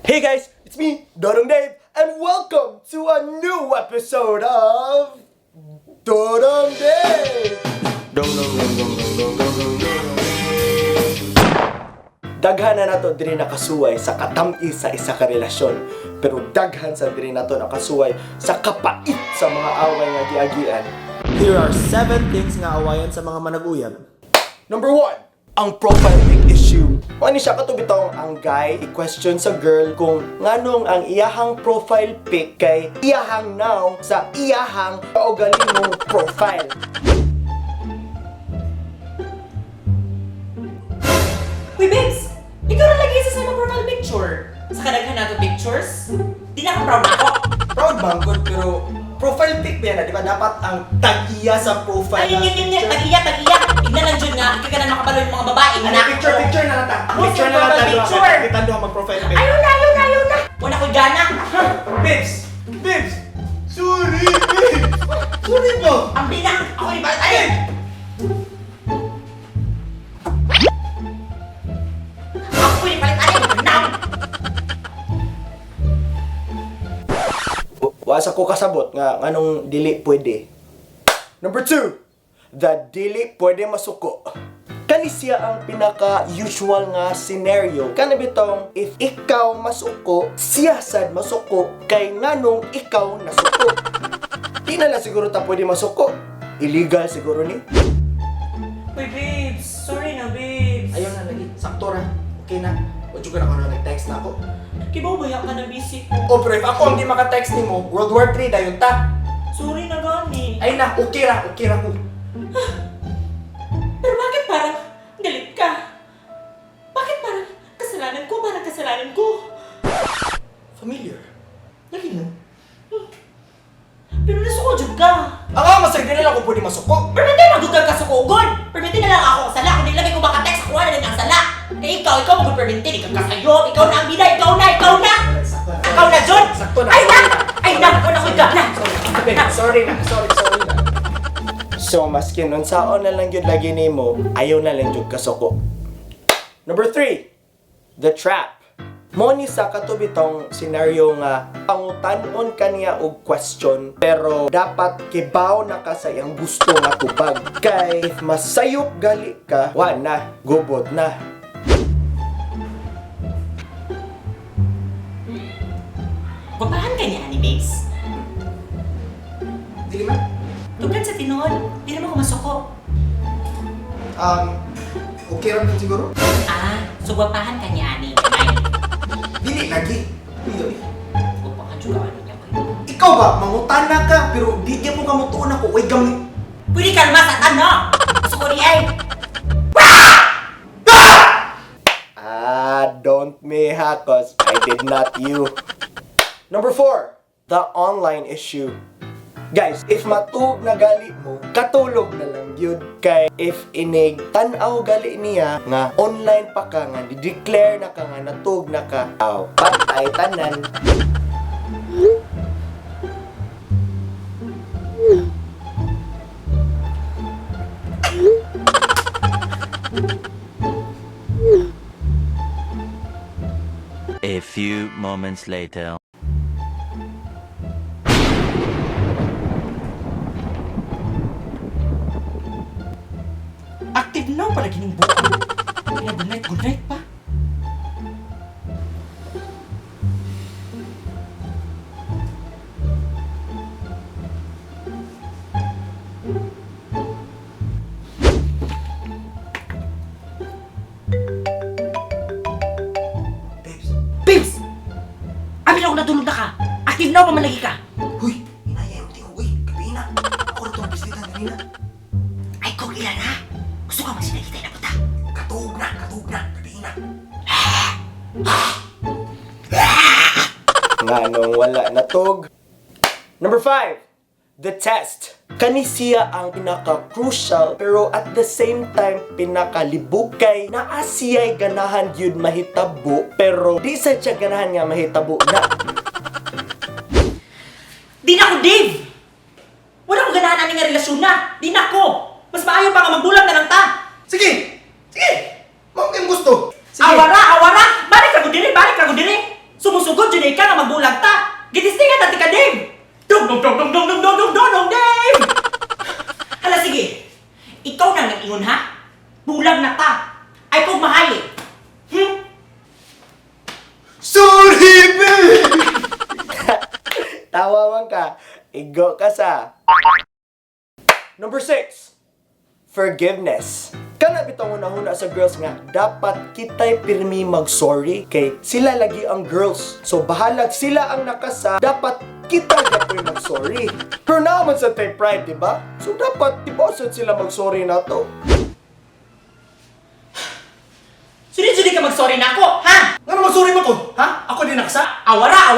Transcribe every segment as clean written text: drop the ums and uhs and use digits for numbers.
Hey guys, it's me, Dodong Dave, and welcome to a new episode of Dodong Dave! Dong dong dong dong dong dong dong dong dong. Daghan na nato diri nakasuway sa katam-i sa isa ka relasyon, pero daghan sa diri nato nakasuway sa kapait sa mga away nga giagian. Here are 7 things nga awayan sa mga manag-uyab. Number 1, ang profile pic issue. Ano siya katubitong ang guy i-question sa girl kung nganong ang iyahang profile pic kay iyahang now sa iyahang kaugaling mong profile. Uy, babes! Ikaw na lagi sa mga profile picture. Sa kadaghan nato pictures, di na ako proud na ako. Proud bang good, pero profile pic ba yan, di ba? Dapat ang tag-iya sa profile Ay, yun, tagiya. Ignan lang dyan nga, ika na makabalo yung mga babae. Ano, picture na lang. Ako, Picture na profile lang. picture. Kita doon mag-profile pic. Ayaw na! Wala ko gana. Babes! Sorry, babes! Sorry po! Ang bina, ako ibalat. Ay! Ako ibalat. Ay! Now! Wasa ko kasabot nga nganong dili pwede. Number 2, the dili pwede masuko. Kani siya ang pinaka-usual nga scenario. Kani bitong if ikaw masuko, siya sad masuko kay nganong ikaw nasuko. Di na lang siguro ta pwede masuko. Illegal siguro ni. Uy, babes. Sorry na, babes. Ayaw na lagi. Sakto ra. Okay na. Wala ka na kung nag-text na ako. Kibaw ba ka na busy ko? O bro, if ako hindi maka-text ni mo, World War 3 dayon ta. Sorry na gani. Ay na, okay ra ko. Pero bakit parang galit ka? Bakit parang kasalanan ko? Familiar. Lagi na. Pero nasuko jud ka. Masag din lang ako pwede masuko. Pero hindi magdugang ka sukugod. Perminti na lang ako ang sala. Kung nilagay ko baka text, ako na lang ang sala. Eh ikaw mag-perminti. Ikaw kasayop. Ikaw na ang bida. Ikaw na. Ikaw na, John. Sakto na. Ay na. Ako na ko na. Sorry na. So, maski nun saon na lang yun lagi ni mo, ayaw na lang yun kasuko. Number 3, the trap. Mo ni sa katubitong senaryo nga pangutanon kaniya og question pero dapat kibaw na ka sa iyang gusto nga tubag. Kay if masayop gali ka, wa na, gubot na. Babahan ka niya, ni babes. Dili man? Tugad sa tinuod. Di naman ko masuko. Okay lang siguro? So babahan ka niya, ani. Dili lagi. Babahan jud ka, ano niya. Ikaw ba, mangutana ka pero di mo ka mutuon ako. Uy, gamit. Pwede ka naman sa ano? Masuko di ay. Don't me ha, cause I did not you. Number 4, the online issue. Guys, if matug na gali mo, katulog na lang yun. Kay if inig tanaw gali niya nga online pa ka nga, di-declare na ka nga natug na ka, patay tanan. A few moments later. Active na pala gining buka. Good night pa. Babes! Amin ako natulog na ka. Active na pa man lagi ka. Huy, inaya yung tingo. Uy, gabi na. Ako na itong bisnitan kanina. Ay, kung ilan ha? Gusto ka masinagitay na puta. Katug na. Gabi na. Nga nung wala natog. Number 5, the test. Kani siya ang pinaka-crucial pero at the same time pinaka-libog kay naa siya'y ganahan yun mahitabo pero di sa siya ganahan nga mahitabo na. Di na ako, Dave! Wala ko ganahan ani nga relasyon na. Di na ako. Mas maayo pa nga magbulag na lang ta. Sige! Mao kayong gusto. Sige. Awara! Balik ka ko dire! Sumo dinay ka nga magbulag ta. Gitistingan natin ka, Dave. Dong, Dave. Hala, sige. Ikaw nang nag-ingon, ha? Bulag na ta. Ay, kung mahali. Sorry, babe! Tawa man ka. Igo ka sa. Number 6. Forgiveness. Kana bitong una-una sa girls nga, dapat kita'y pirmi mag-sorry kay sila lagi ang girls. So bahalag sila ang nakasa, dapat kita dapat mag-sorry. Pero naman sa tayo pride, di ba? So dapat tibosan sila mag-sorry na to. Sudi-sudi ka mag-sorry na ako, ha? Nga naman sorry mo ko? Ha? Ako din nakasa? Awara!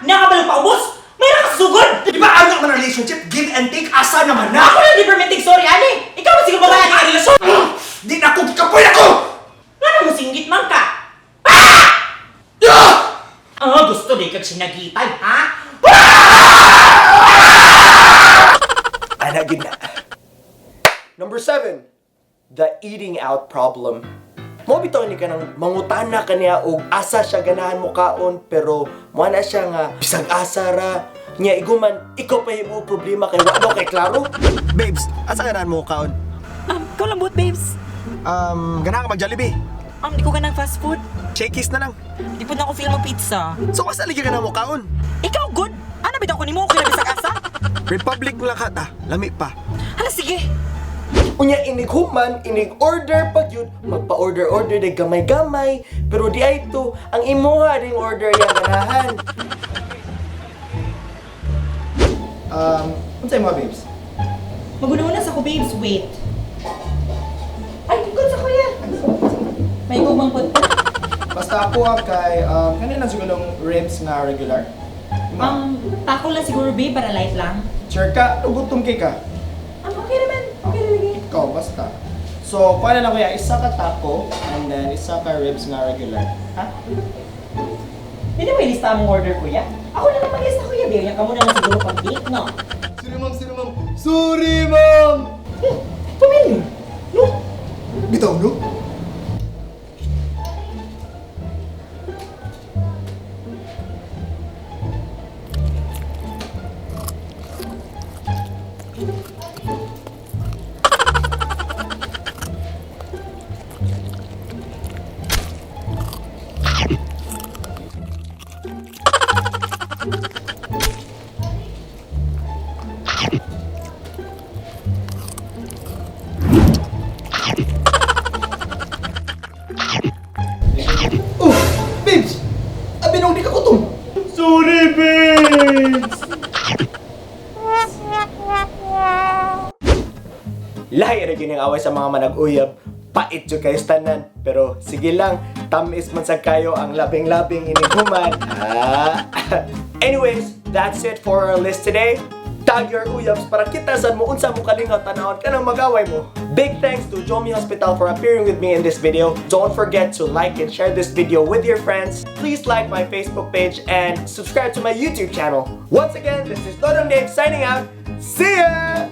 Nakabalo pa ubos? May nakasugod! Di ba anak man relationship? Give and take, asa naman na? Ako na di permitting sorry, Ali! Ikaw ba siguro babae ang relasyon? Di na ako kikapoy ako! Nga na mo singgit man ka? Gusto di kag sinagitay, ha? Ana gid na. Number 7, the eating out problem. Mo bitaw ni kanang mangutana kaniya og asa siya ganahan mo kaon pero mo na siya nga bisag asa ra nya iguman ikaw pa himo problema kay wa daw kay klaro. Babes, asa ganahan mo kaon? Ikaw lang buot, babes. Ganahan ka mag-Jollibee. Di ko ka ng fast food. Shakey's na lang. Di po na ako feel mo pizza. So asa lagi ganahan mo kaon? Ikaw, good. Ano bitaw ko ni mo? Kaya bisag asa? Republic lang hata, lami pa. Hala, sige. Unya inig-human, inig-order pag yun, magpa-order-order de gamay-gamay, pero di ay to, ang imuha ding order yung ganahan. Unsay mo, babes? Maguna-una sa ko, babes. Wait. Ay, good sa kuya. May gumang pot pa. Basta ako kay, kanina sigurong ribs nga regular. Taco lang siguro, babe, para light lang. Sure ka, gutom kay ka. Okay naman. Okay na lagi. Ikaw, basta. So, paano na kuya, isa ka taco, and then isa ka ribs nga regular. Ha? Hindi mo ilista mong order, kuya? Ako na lang mag-lista, kuya. Biyo, ka muna lang siguro pag-date, no? Sorry, ma'am. Sorry, ma'am! Pumili. No? Bitaw, no? Oh! Babes! Abinong di ka kutom! Sorry, babes! Lahi rin yun yung away sa mga manag-uyab. Pait yun kayo tanan. Pero sige lang, tamis man sa kayo ang labing-labing iniguman. Anyways, that's it for our list today. Tag your uyabs para kita saan mo unsa mo kalingaw tanawon ka ng mag-away mo. Big thanks to Jomi Hospital for appearing with me in this video. Don't forget to like and share this video with your friends. Please like my Facebook page and subscribe to my YouTube channel. Once again, this is Dodong Dave signing out. See ya!